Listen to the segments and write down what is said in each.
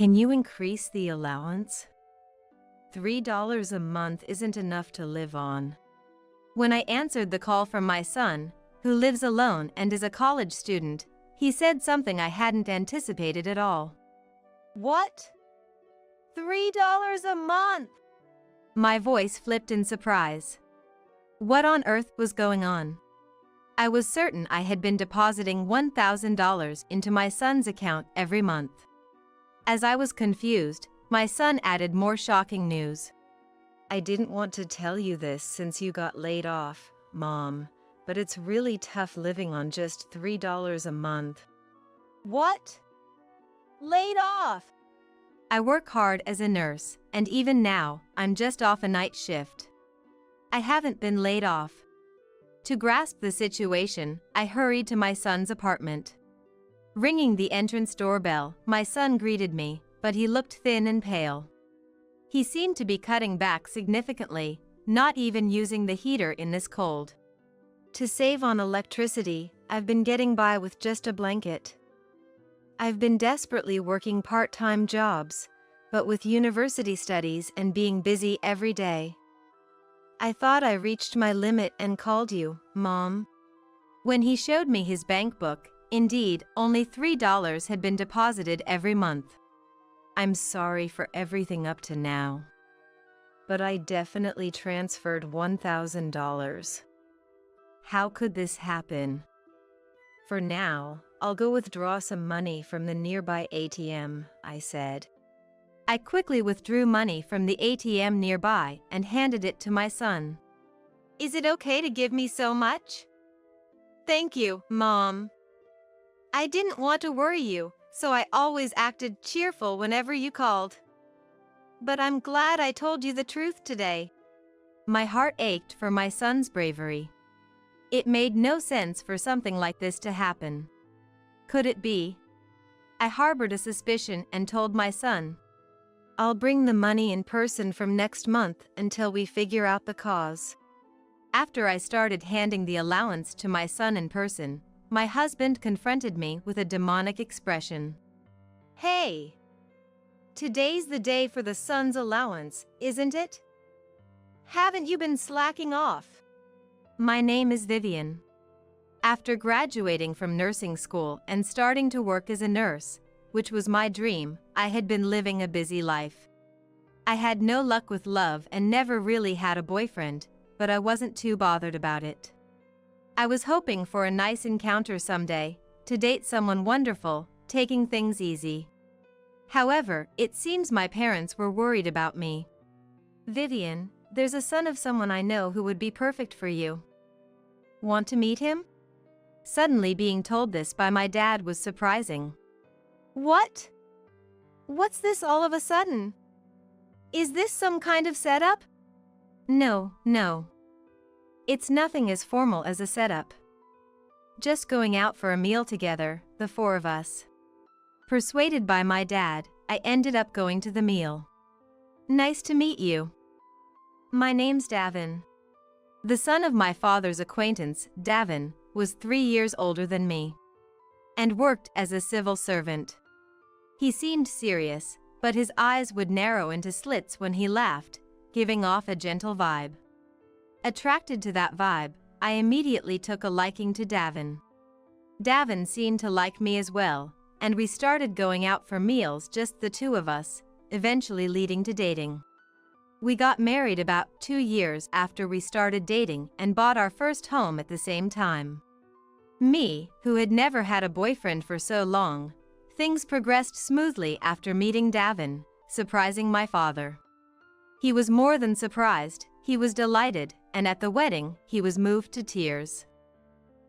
Can you increase the allowance? $3 a month isn't enough to live on. When I answered the call from my son, who lives alone and is a college student, he said something I hadn't anticipated at all. What? $3 a month? My voice flipped in surprise. What on earth was going on? I was certain I had been depositing $1,000 into my son's account every month. As I was confused, my son added more shocking news. I didn't want to tell you this since you got laid off, Mom, but it's really tough living on just $3 a month. What? Laid off? I work hard as a nurse, and even now, I'm just off a night shift. I haven't been laid off. To grasp the situation, I hurried to my son's apartment. Ringing the entrance doorbell, my son greeted me, but he looked thin and pale. He seemed to be cutting back significantly, not even using the heater in this cold. To save on electricity, I've been getting by with just a blanket. I've been desperately working part-time jobs, but with university studies and being busy every day. I thought I reached my limit and called you, Mom. When he showed me his bank book, indeed, only $3 had been deposited every month. I'm sorry for everything up to now. But I definitely transferred $1,000. How could this happen? For now, I'll go withdraw some money from the nearby ATM, I said. I quickly withdrew money from the ATM nearby and handed it to my son. Is it okay to give me so much? Thank you, Mom. I didn't want to worry you, so I always acted cheerful whenever you called. But I'm glad I told you the truth today. My heart ached for my son's bravery. It made no sense for something like this to happen. Could it be? I harbored a suspicion and told my son, I'll bring the money in person from next month until we figure out the cause. After I started handing the allowance to my son in person, my husband confronted me with a demonic expression. Hey! Today's the day for the son's allowance, isn't it? Haven't you been slacking off? My name is Vivian. After graduating from nursing school and starting to work as a nurse, which was my dream, I had been living a busy life. I had no luck with love and never really had a boyfriend, but I wasn't too bothered about it. I was hoping for a nice encounter someday, to date someone wonderful, taking things easy. However, it seems my parents were worried about me. Vivian, there's a son of someone I know who would be perfect for you. Want to meet him? Suddenly being told this by my dad was surprising. What? What's this all of a sudden? Is this some kind of setup? No. It's nothing as formal as a setup. Just going out for a meal together, the four of us. Persuaded by my dad, I ended up going to the meal. Nice to meet you. My name's Davin. The son of my father's acquaintance, Davin, was 3 years older than me and worked as a civil servant. He seemed serious, but his eyes would narrow into slits when he laughed, giving off a gentle vibe. Attracted to that vibe, I immediately took a liking to Davin. Davin seemed to like me as well, and we started going out for meals, just the two of us, eventually leading to dating. We got married about 2 years after we started dating and bought our first home at the same time. Me, who had never had a boyfriend for so long, things progressed smoothly after meeting Davin, surprising my father. He was more than surprised, he was delighted, and at the wedding, he was moved to tears.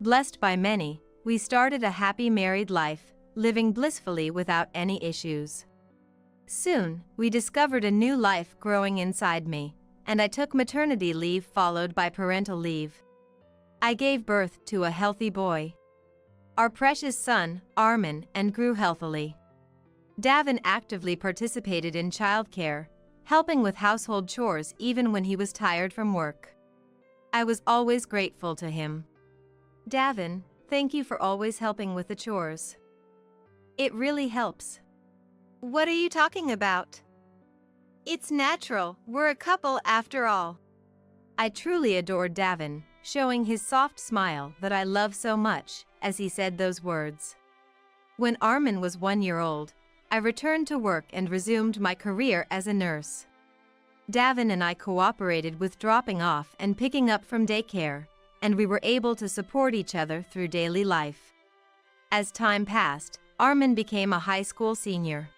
Blessed by many, we started a happy married life, living blissfully without any issues. Soon, we discovered a new life growing inside me, and I took maternity leave followed by parental leave. I gave birth to a healthy boy, our precious son, Armin, and grew healthily. Davin actively participated in childcare, helping with household chores even when he was tired from work. I was always grateful to him. Davin, thank you for always helping with the chores. It really helps. What are you talking about? It's natural, we're a couple after all. I truly adored Davin, showing his soft smile that I love so much as he said those words. When Armin was 1 year old, I returned to work and resumed my career as a nurse. Davin and I cooperated with dropping off and picking up from daycare, and we were able to support each other through daily life. As time passed, Armin became a high school senior.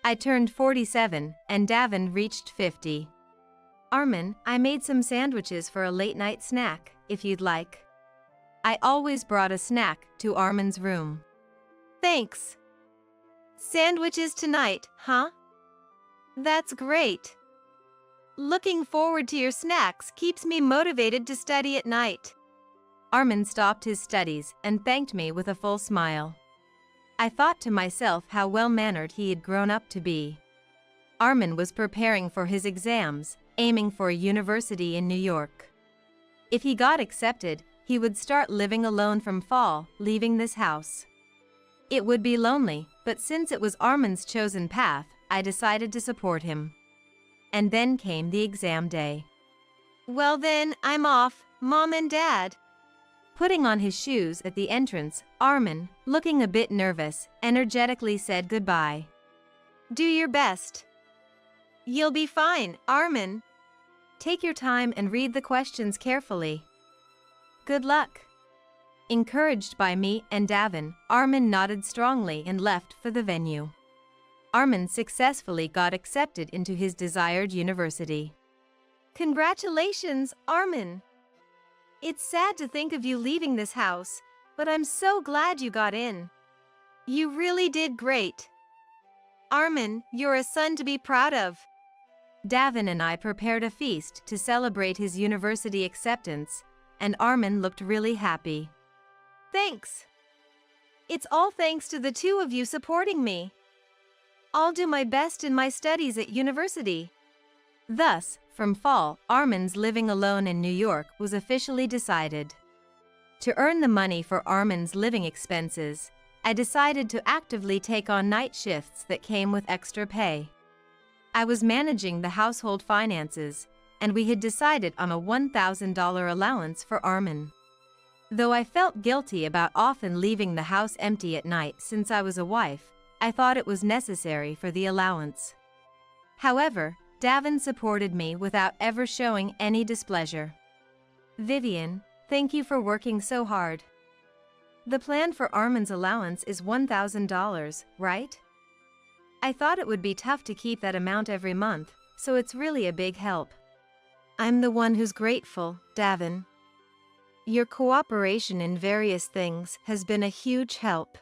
I turned 47 and Davin reached 50. Armin, I made some sandwiches for a late-night snack, if you'd like. I always brought a snack to Armin's room. Thanks. Sandwiches tonight, huh? That's great. Looking forward to your snacks keeps me motivated to study at night. Armin stopped his studies and thanked me with a full smile. I thought to myself how well-mannered he had grown up to be. Armin was preparing for his exams, aiming for a university in New York. If he got accepted, he would start living alone from fall, leaving this house. It would be lonely, but since it was Armin's chosen path, I decided to support him. And then came the exam day. Well then, I'm off, Mom and Dad. Putting on his shoes at the entrance, Armin, looking a bit nervous, energetically said goodbye. Do your best. You'll be fine, Armin. Take your time and read the questions carefully. Good luck. Encouraged by me and Davin, Armin nodded strongly and left for the venue. Armin successfully got accepted into his desired university. Congratulations, Armin. It's sad to think of you leaving this house, but I'm so glad you got in. You really did great. Armin, you're a son to be proud of. Davin and I prepared a feast to celebrate his university acceptance, and Armin looked really happy. Thanks. It's all thanks to the two of you supporting me. I'll do my best in my studies at university. Thus, from fall, Armin's living alone in New York was officially decided. To earn the money for Armin's living expenses, I decided to actively take on night shifts that came with extra pay. I was managing the household finances, and we had decided on a $1,000 allowance for Armin. Though I felt guilty about often leaving the house empty at night since I was a wife, I thought it was necessary for the allowance. However, Davin supported me without ever showing any displeasure. Vivian, thank you for working so hard. The plan for Armin's allowance is $1,000, right? I thought it would be tough to keep that amount every month, so it's really a big help. I'm the one who's grateful, Davin. Your cooperation in various things has been a huge help.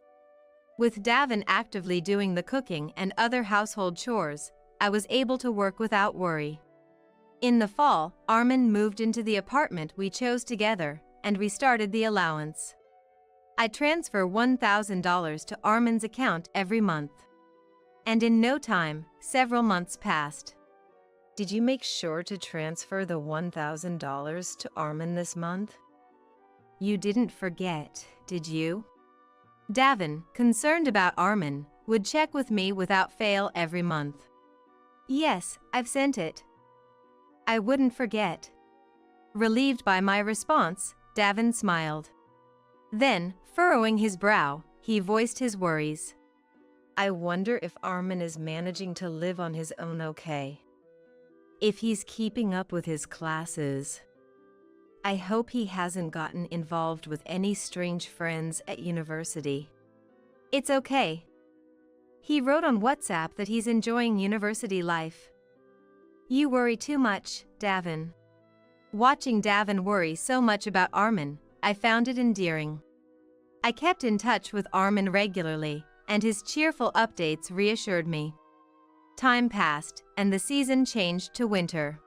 With Davin actively doing the cooking and other household chores, I was able to work without worry. In the fall, Armin moved into the apartment we chose together, and we started the allowance. I transfer $1,000 to Armin's account every month. And in no time, several months passed. Did you make sure to transfer the $1,000 to Armin this month? You didn't forget, did you? Davin, concerned about Armin, would check with me without fail every month. Yes, I've sent it. I wouldn't forget. Relieved by my response, Davin smiled. Then, furrowing his brow, he voiced his worries. I wonder if Armin is managing to live on his own okay. If he's keeping up with his classes. I hope he hasn't gotten involved with any strange friends at university. It's okay. He wrote on WhatsApp that he's enjoying university life. You worry too much, Davin. Watching Davin worry so much about Armin, I found it endearing. I kept in touch with Armin regularly, and his cheerful updates reassured me. Time passed, and the season changed to winter.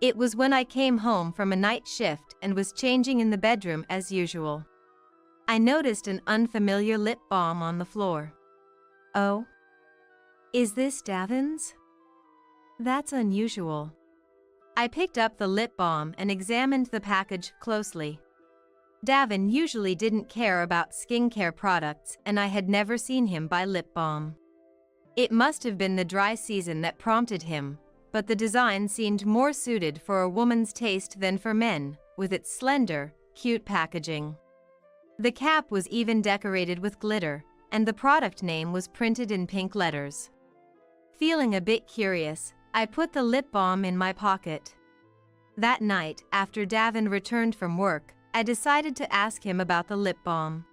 It was when I came home from a night shift and was changing in the bedroom as usual. I noticed an unfamiliar lip balm on the floor. Oh? Is this Davin's? That's unusual. I picked up the lip balm and examined the package closely. Davin usually didn't care about skincare products, and I had never seen him buy lip balm. It must have been the dry season that prompted him, but the design seemed more suited for a woman's taste than for men, with its slender, cute packaging. The cap was even decorated with glitter, and the product name was printed in pink letters. Feeling a bit curious, I put the lip balm in my pocket. That night, after Davin returned from work, I decided to ask him about the lip balm.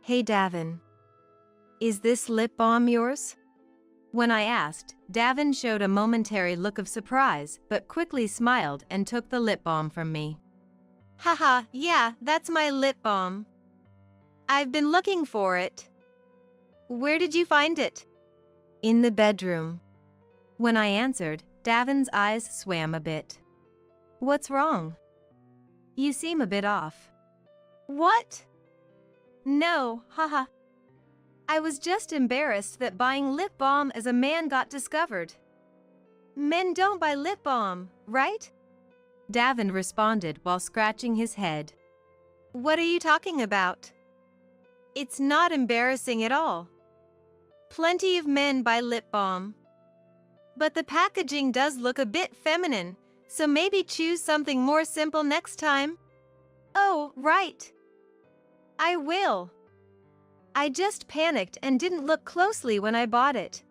"Hey Davin, is this lip balm yours?" When I asked, Davin showed a momentary look of surprise but quickly smiled and took the lip balm from me. Haha, yeah, that's my lip balm. I've been looking for it. Where did you find it? In the bedroom. When I answered, Davin's eyes swam a bit. What's wrong? You seem a bit off. What? No, haha. I was just embarrassed that buying lip balm as a man got discovered. Men don't buy lip balm, right? Davin responded while scratching his head. What are you talking about? It's not embarrassing at all. Plenty of men buy lip balm. But the packaging does look a bit feminine, so maybe choose something more simple next time. Oh, right. I will. I just panicked and didn't look closely when I bought it.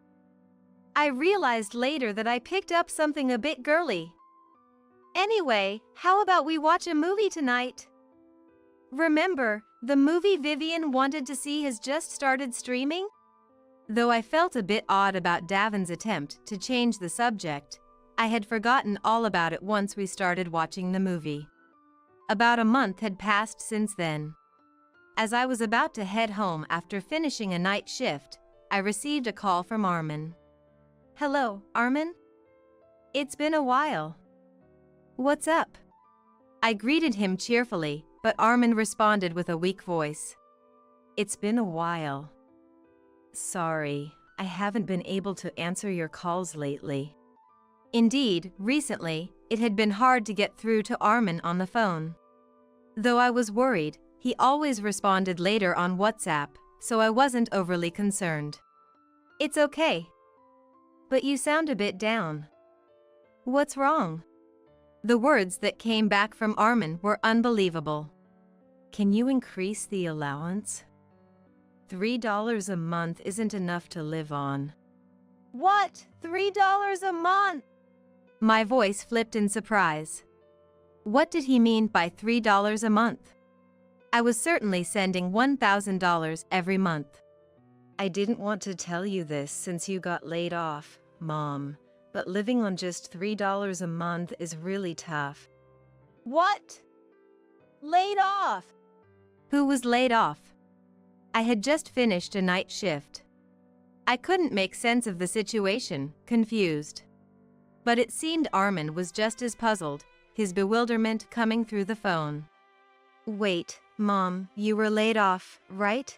I realized later that I picked up something a bit girly. Anyway, how about we watch a movie tonight? Remember, the movie Vivian wanted to see has just started streaming? Though I felt a bit odd about Davin's attempt to change the subject, I had forgotten all about it once we started watching the movie. About a month had passed since then. As I was about to head home after finishing a night shift, I received a call from Armin. Hello, Armin? It's been a while. What's up? I greeted him cheerfully, but Armin responded with a weak voice. It's been a while. Sorry, I haven't been able to answer your calls lately. Indeed, recently, it had been hard to get through to Armin on the phone. Though I was worried, he always responded later on WhatsApp, so I wasn't overly concerned. It's okay. But you sound a bit down. What's wrong? The words that came back from Armin were unbelievable. Can you increase the allowance? $3 a month isn't enough to live on. What? $3 a month? My voice flipped in surprise. What did he mean by $3 a month? I was certainly sending $1,000 every month. I didn't want to tell you this since you got laid off, Mom, but living on just $3 a month is really tough. What? Laid off? Who was laid off? I had just finished a night shift. I couldn't make sense of the situation, confused. But it seemed Armin was just as puzzled, his bewilderment coming through the phone. Wait, Mom, you were laid off, right?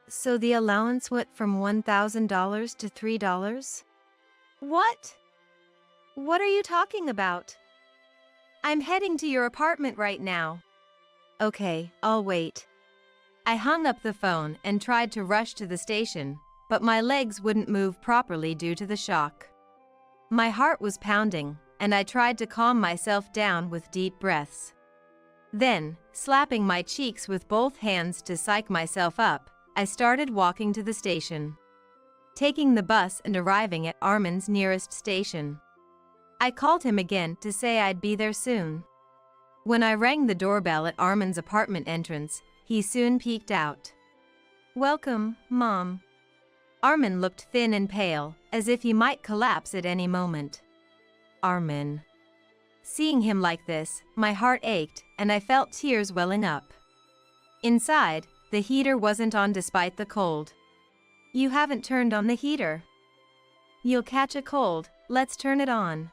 So the allowance went from $1,000 to $3? What? What are you talking about? I'm heading to your apartment right now. Okay, I'll wait. I hung up the phone and tried to rush to the station, but my legs wouldn't move properly due to the shock. My heart was pounding, and I tried to calm myself down with deep breaths. Then, slapping my cheeks with both hands to psych myself up, I started walking to the station. Taking the bus and arriving at Armin's nearest station. I called him again to say I'd be there soon. When I rang the doorbell at Armin's apartment entrance, he soon peeked out. Welcome, Mom. Armin looked thin and pale, as if he might collapse at any moment. Armin. Seeing him like this, my heart ached, and I felt tears welling up. Inside, the heater wasn't on despite the cold. You haven't turned on the heater. You'll catch a cold, let's turn it on.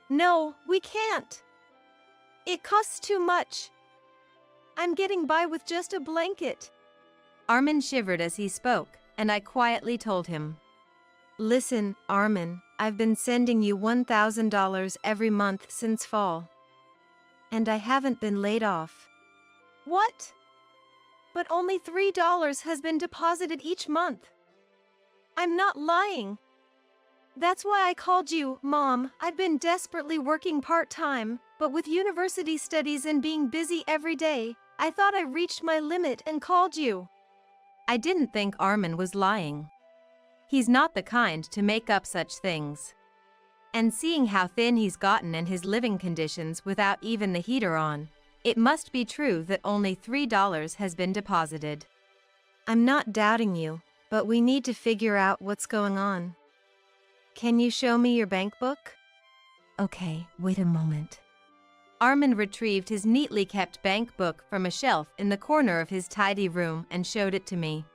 No, we can't. It costs too much. I'm getting by with just a blanket. Armin shivered as he spoke, and I quietly told him. Listen, Armin, I've been sending you $1,000 every month since fall. And I haven't been laid off. What? But only $3 has been deposited each month. I'm not lying. That's why I called you, Mom. I've been desperately working part-time, but with university studies and being busy every day, I thought I reached my limit and called you. I didn't think Armin was lying. He's not the kind to make up such things. And seeing how thin he's gotten and his living conditions without even the heater on, it must be true that only $3 has been deposited. I'm not doubting you, but we need to figure out what's going on. Can you show me your bank book? Okay, wait a moment. Armin retrieved his neatly kept bank book from a shelf in the corner of his tidy room and showed it to me.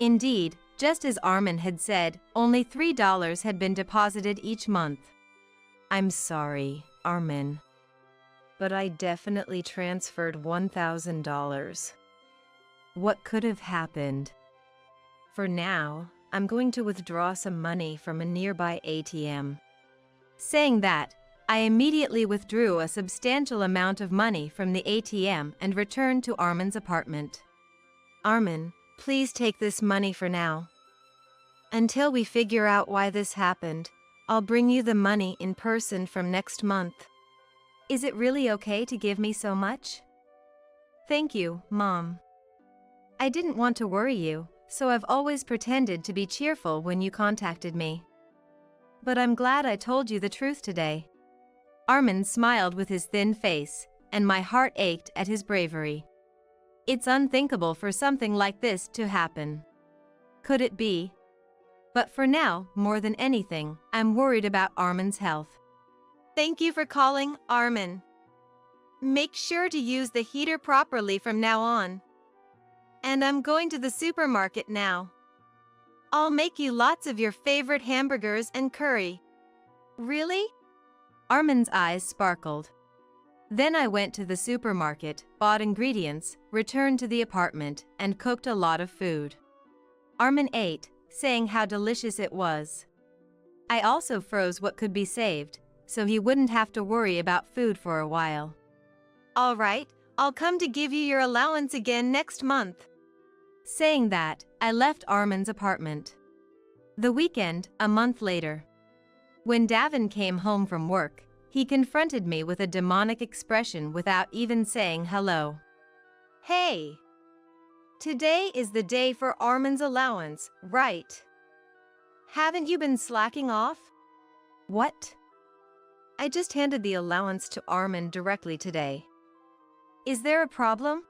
Indeed, just as Armin had said, only $3 had been deposited each month. I'm sorry, Armin, but I definitely transferred $1,000. What could have happened? For now, I'm going to withdraw some money from a nearby ATM. Saying that, I immediately withdrew a substantial amount of money from the ATM and returned to Armin's apartment. Armin, please take this money for now. Until we figure out why this happened, I'll bring you the money in person from next month. Is it really okay to give me so much? Thank you, Mom. I didn't want to worry you, so I've always pretended to be cheerful when you contacted me. But I'm glad I told you the truth today. Armin smiled with his thin face, and my heart ached at his bravery. It's unthinkable for something like this to happen. Could it be? But for now, more than anything, I'm worried about Armin's health. Thank you for calling, Armin. Make sure to use the heater properly from now on. And I'm going to the supermarket now. I'll make you lots of your favorite hamburgers and curry. Really? Armin's eyes sparkled. Then I went to the supermarket, bought ingredients, returned to the apartment, and cooked a lot of food. Armin ate, saying how delicious it was. I also froze what could be saved, so he wouldn't have to worry about food for a while. All right, I'll come to give you your allowance again next month. Saying that, I left Armin's apartment. The weekend, a month later. When Davin came home from work, he confronted me with a demonic expression without even saying hello. Hey! Today is the day for Armin's allowance, right? Haven't you been slacking off? What? I just handed the allowance to Armin directly today. Is there a problem?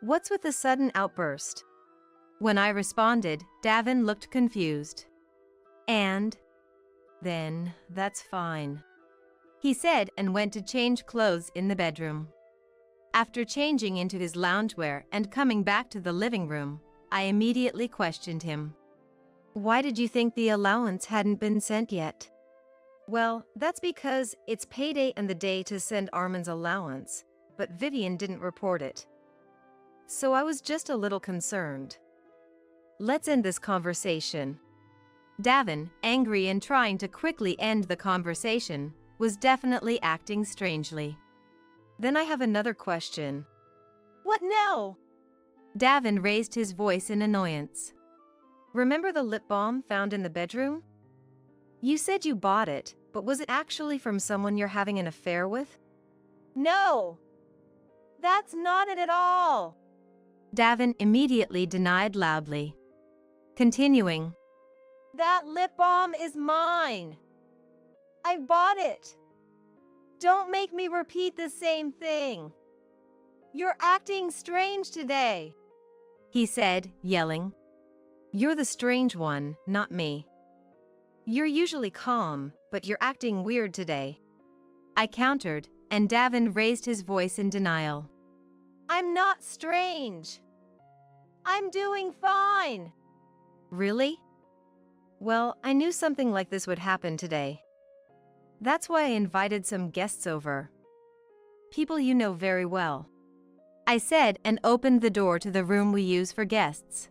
What's with the sudden outburst? When I responded, Davin looked confused. And? Then, that's fine. He said and went to change clothes in the bedroom. After changing into his loungewear and coming back to the living room, I immediately questioned him. Why did you think the allowance hadn't been sent yet? Well, that's because it's payday and the day to send Armin's allowance, but Vivian didn't report it. So I was just a little concerned. Let's end this conversation. Davin, angry and trying to quickly end the conversation, was definitely acting strangely. Then I have another question. What now? Davin raised his voice in annoyance. Remember the lip balm found in the bedroom? You said you bought it, but was it actually from someone you're having an affair with? No! That's not it at all! Davin immediately denied loudly. Continuing. That lip balm is mine! I bought it! Don't make me repeat the same thing! You're acting strange today! He said, yelling. You're the strange one, not me. You're usually calm, but you're acting weird today. I countered, and Davin raised his voice in denial. I'm not strange. I'm doing fine. Really? Well, I knew something like this would happen today. That's why I invited some guests over. People you know very well. I said and opened the door to the room we use for guests.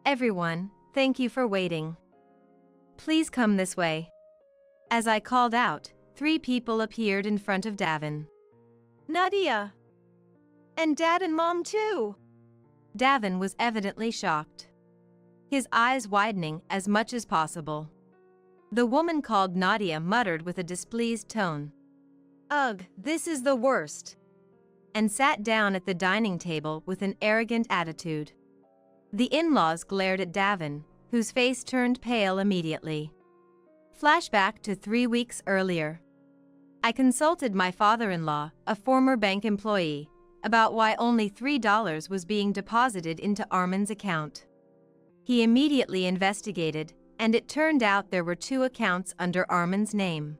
Everyone, thank you for waiting. Please come this way. As I called out, 3 people appeared in front of Davin. Nadia! And Dad and Mom too! Davin was evidently shocked. his eyes widening as much as possible. The woman called Nadia muttered with a displeased tone, "Ugh, this is the worst," and sat down at the dining table with an arrogant attitude. The in-laws glared at Davin, whose face turned pale immediately. Flashback to 3 weeks earlier. I consulted my father-in-law, a former bank employee, about why only $3 was being deposited into Armin's account. He immediately investigated, and it turned out there were 2 accounts under Armin's name.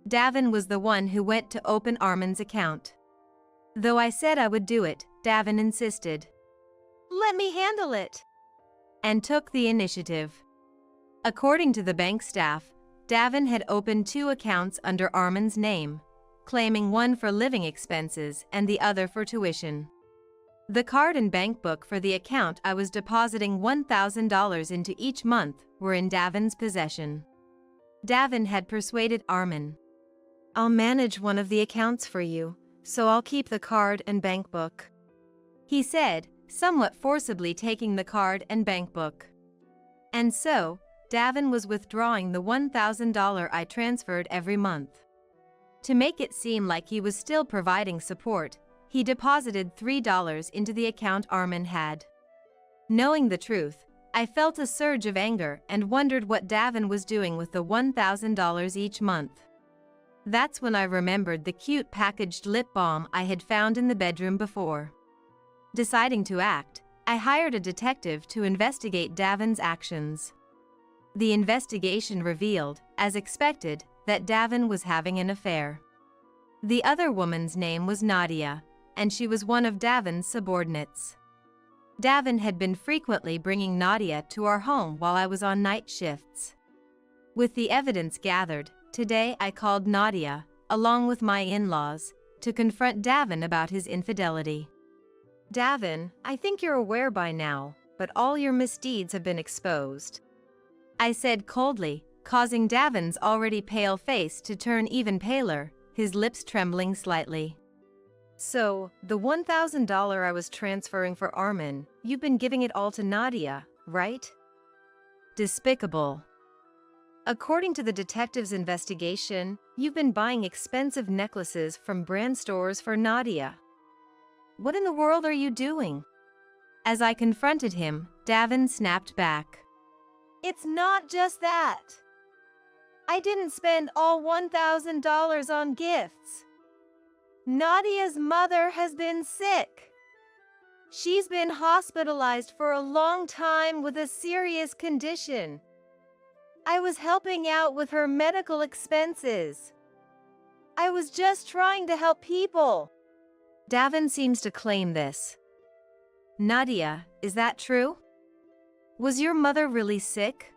Davin was the one who went to open Armin's account. Though I said I would do it, Davin insisted. "Let me handle it," and took the initiative. According to the bank staff, Davin had opened 2 accounts under Armin's name, claiming one for living expenses and the other for tuition. The card and bank book for the account I was depositing $1,000 into each month were in Davin's possession. Davin had persuaded Armin. "I'll manage one of the accounts for you, so I'll keep the card and bank book," he said, somewhat forcibly taking the card and bank book. And so, Davin was withdrawing the $1,000 I transferred every month. To make it seem like he was still providing support, he deposited $3 into the account Armin had. Knowing the truth, I felt a surge of anger and wondered what Davin was doing with the $1,000 each month. That's when I remembered the cute packaged lip balm I had found in the bedroom before. Deciding to act, I hired a detective to investigate Davin's actions. The investigation revealed, as expected, that Davin was having an affair. The other woman's name was Nadia, and she was one of Davin's subordinates. Davin had been frequently bringing Nadia to our home while I was on night shifts. With the evidence gathered, today I called Nadia, along with my in-laws, to confront Davin about his infidelity. "Davin, I think you're aware by now, but all your misdeeds have been exposed," I said coldly, causing Davin's already pale face to turn even paler, his lips trembling slightly. "So, the $1,000 I was transferring for Armin, you've been giving it all to Nadia, right?" Despicable. "According to the detective's investigation, you've been buying expensive necklaces from brand stores for Nadia. What in the world are you doing?" As I confronted him, Davin snapped back. "It's not just that. I didn't spend all $1,000 on gifts. Nadia's mother has been sick. She's been hospitalized for a long time with a serious condition. I was helping out with her medical expenses. I was just trying to help people." Davin seems to claim this. Nadia, is that true? Was your mother really sick?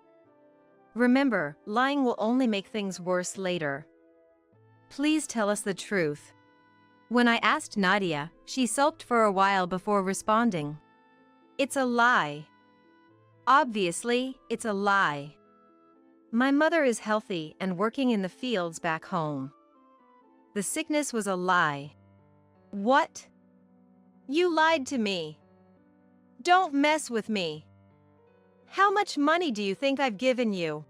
Remember, lying will only make things worse later. Please tell us the truth. When I asked Nadia, she sulked for a while before responding. "It's a lie. Obviously, it's a lie. My mother is healthy and working in the fields back home. The sickness was a lie." "What? You lied to me. Don't mess with me. How much money do you think I've given you?"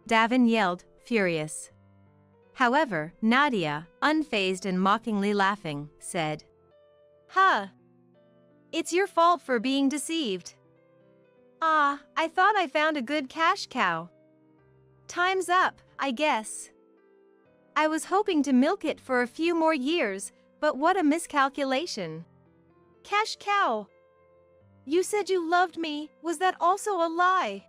Davin yelled, furious. However, Nadia, unfazed and mockingly laughing, said, "Huh. It's your fault for being deceived. I thought I found a good cash cow. Time's up, I guess. I was hoping to milk it for a few more years, but what a miscalculation. Cash cow. You said you loved me, was that also a lie?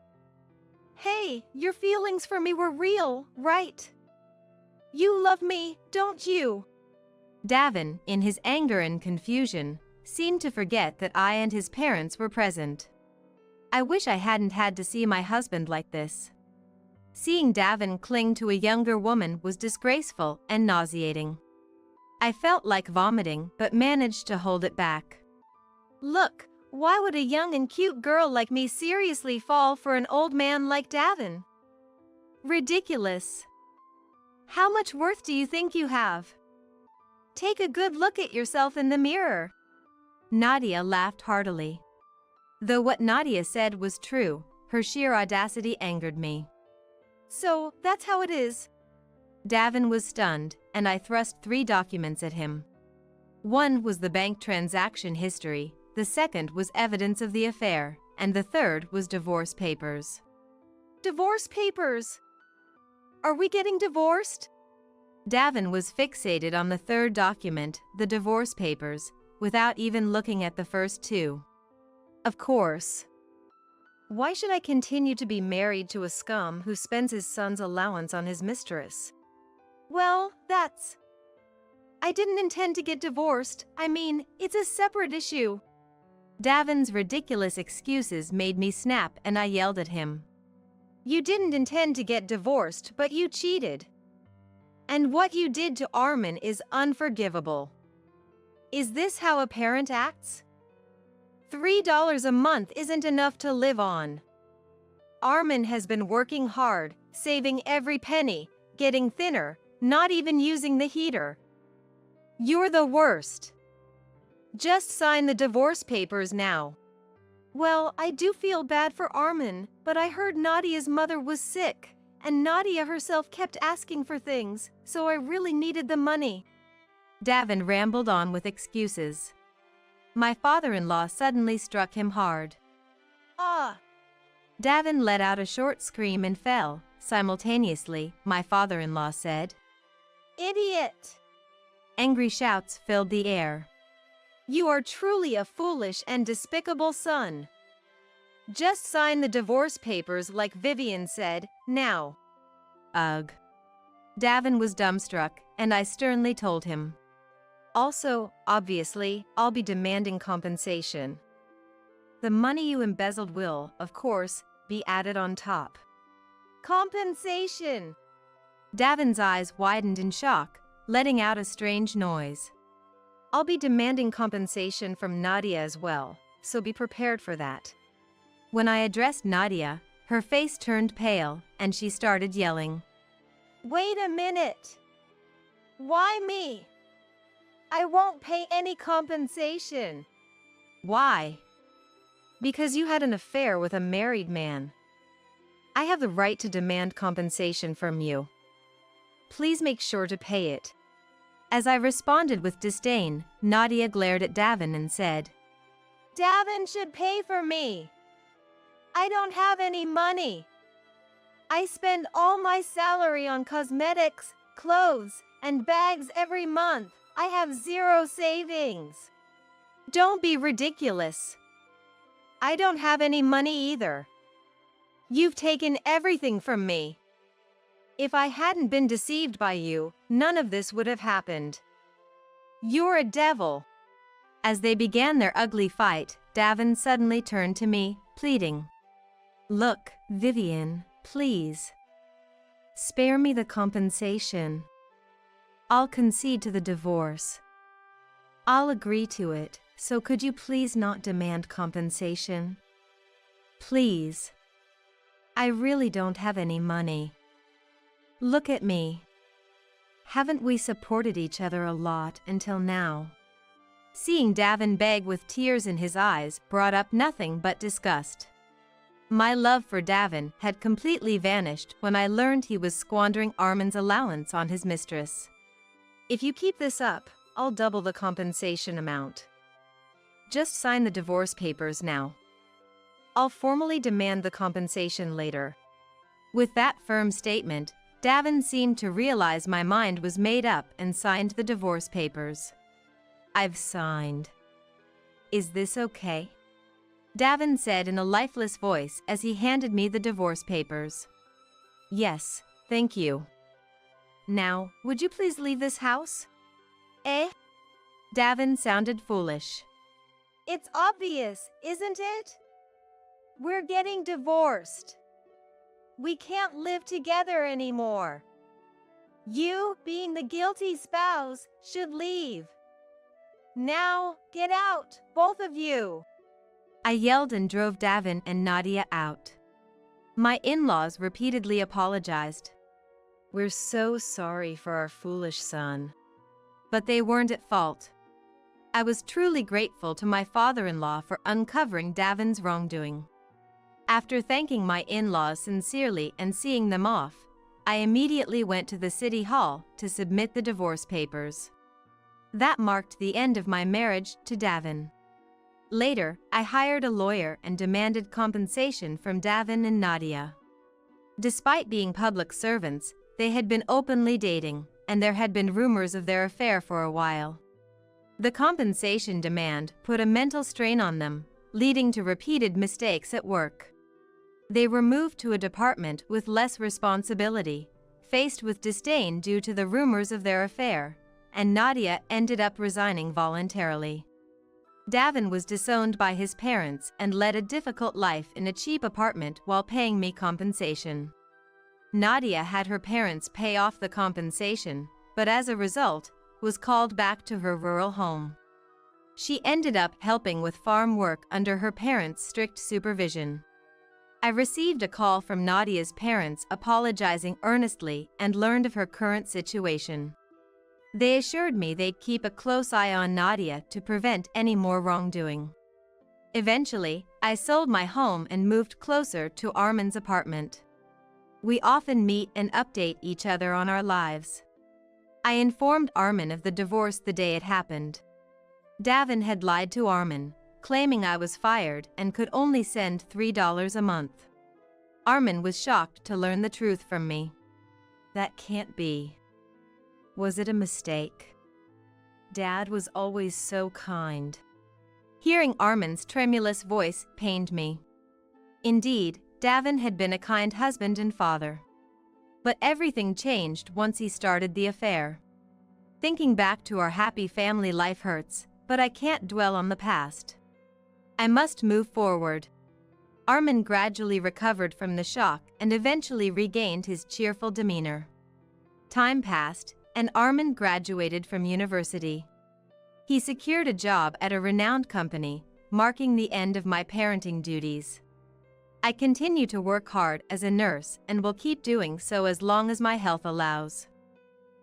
Hey, your feelings for me were real, right? You love me, don't you?" Davin, in his anger and confusion, seemed to forget that I and his parents were present. I wish I hadn't had to see my husband like this. Seeing Davin cling to a younger woman was disgraceful and nauseating. I felt like vomiting but managed to hold it back. "Look, why would a young and cute girl like me seriously fall for an old man like Davin? Ridiculous. How much worth do you think you have? Take a good look at yourself in the mirror." Nadia laughed heartily. Though what Nadia said was true, her sheer audacity angered me. So, that's how it is. Davin was stunned, and I thrust 3 documents at him. One was the bank transaction history, the second was evidence of the affair, and the third was divorce papers. Divorce papers? Are we getting divorced? Davin was fixated on the third document, the divorce papers, without even looking at the first 2. Of course. Why should I continue to be married to a scum who spends his son's allowance on his mistress? Well, I didn't intend to get divorced. I mean, it's a separate issue. Davin's ridiculous excuses made me snap and I yelled at him. You didn't intend to get divorced, but you cheated. And what you did to Armin is unforgivable. Is this how a parent acts? $3 a month isn't enough to live on. Armin has been working hard, saving every penny, getting thinner, not even using the heater. You're the worst. Just sign the divorce papers now. Well, I do feel bad for Armin, but I heard Nadia's mother was sick, and Nadia herself kept asking for things, so I really needed the money. Davin rambled on with excuses. My father-in-law suddenly struck him hard. Ah! Davin let out a short scream and fell. Simultaneously, my father-in-law said, Idiot! Angry shouts filled the air. You are truly a foolish and despicable son. Just sign the divorce papers like Vivian said, now. Ugh. Davin was dumbstruck, and I sternly told him. Also, obviously, I'll be demanding compensation. The money you embezzled will, of course, be added on top. Compensation! Davin's eyes widened in shock, letting out a strange noise. I'll be demanding compensation from Nadia as well, so be prepared for that. When I addressed Nadia, her face turned pale, and she started yelling. Wait a minute! Why me? I won't pay any compensation. Why? Because you had an affair with a married man. I have the right to demand compensation from you. Please make sure to pay it. As I responded with disdain, Nadia glared at Davin and said, Davin should pay for me. I don't have any money. I spend all my salary on cosmetics, clothes, and bags every month. I have 0 savings. Don't be ridiculous. I don't have any money either. You've taken everything from me. If I hadn't been deceived by you, none of this would have happened. You're a devil. As they began their ugly fight, Davin suddenly turned to me, pleading. Look, Vivian, please. Spare me the compensation. I'll concede to the divorce. I'll agree to it, so could you please not demand compensation? Please. I really don't have any money. Look at me. Haven't we supported each other a lot until now? Seeing Davin beg with tears in his eyes brought up nothing but disgust. My love for Davin had completely vanished when I learned he was squandering Armin's allowance on his mistress. If you keep this up, I'll double the compensation amount. Just sign the divorce papers now. I'll formally demand the compensation later. With that firm statement, Davin seemed to realize my mind was made up and signed the divorce papers. I've signed. Is this okay? Davin said in a lifeless voice as he handed me the divorce papers. Yes, thank you. Now, would you please leave this house? Eh? Davin sounded foolish. It's obvious, isn't it? We're getting divorced. We can't live together anymore. You, being the guilty spouse, should leave. Now, get out, both of you. I yelled and drove Davin and Nadia out. My in-laws repeatedly apologized. We're so sorry for our foolish son. But they weren't at fault. I was truly grateful to my father-in-law for uncovering Davin's wrongdoing. After thanking my in-laws sincerely and seeing them off, I immediately went to the city hall to submit the divorce papers. That marked the end of my marriage to Davin. Later, I hired a lawyer and demanded compensation from Davin and Nadia. Despite being public servants, they had been openly dating, and there had been rumors of their affair for a while. The compensation demand put a mental strain on them, leading to repeated mistakes at work. They were moved to a department with less responsibility, faced with disdain due to the rumors of their affair, and Nadia ended up resigning voluntarily. Davin was disowned by his parents and led a difficult life in a cheap apartment while paying me compensation. Nadia had her parents pay off the compensation, but as a result, was called back to her rural home. She ended up helping with farm work under her parents' strict supervision. I received a call from Nadia's parents apologizing earnestly and learned of her current situation. They assured me they'd keep a close eye on Nadia to prevent any more wrongdoing. Eventually, I sold my home and moved closer to Armin's apartment. We often meet and update each other on our lives. I informed Armin of the divorce the day it happened. Davin had lied to Armin, claiming I was fired and could only send $3 a month. Armin was shocked to learn the truth from me. That can't be. Was it a mistake? Dad was always so kind. Hearing Armin's tremulous voice pained me. Indeed, Davin had been a kind husband and father. But everything changed once he started the affair. Thinking back to our happy family life hurts, but I can't dwell on the past. I must move forward. Armin gradually recovered from the shock and eventually regained his cheerful demeanor. Time passed, and Armin graduated from university. He secured a job at a renowned company, marking the end of my parenting duties. I continue to work hard as a nurse and will keep doing so as long as my health allows.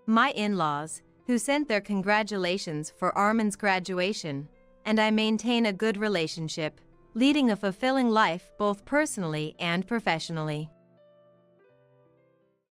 My in-laws, who sent their congratulations for Armin's graduation, and I maintain a good relationship, leading a fulfilling life both personally and professionally.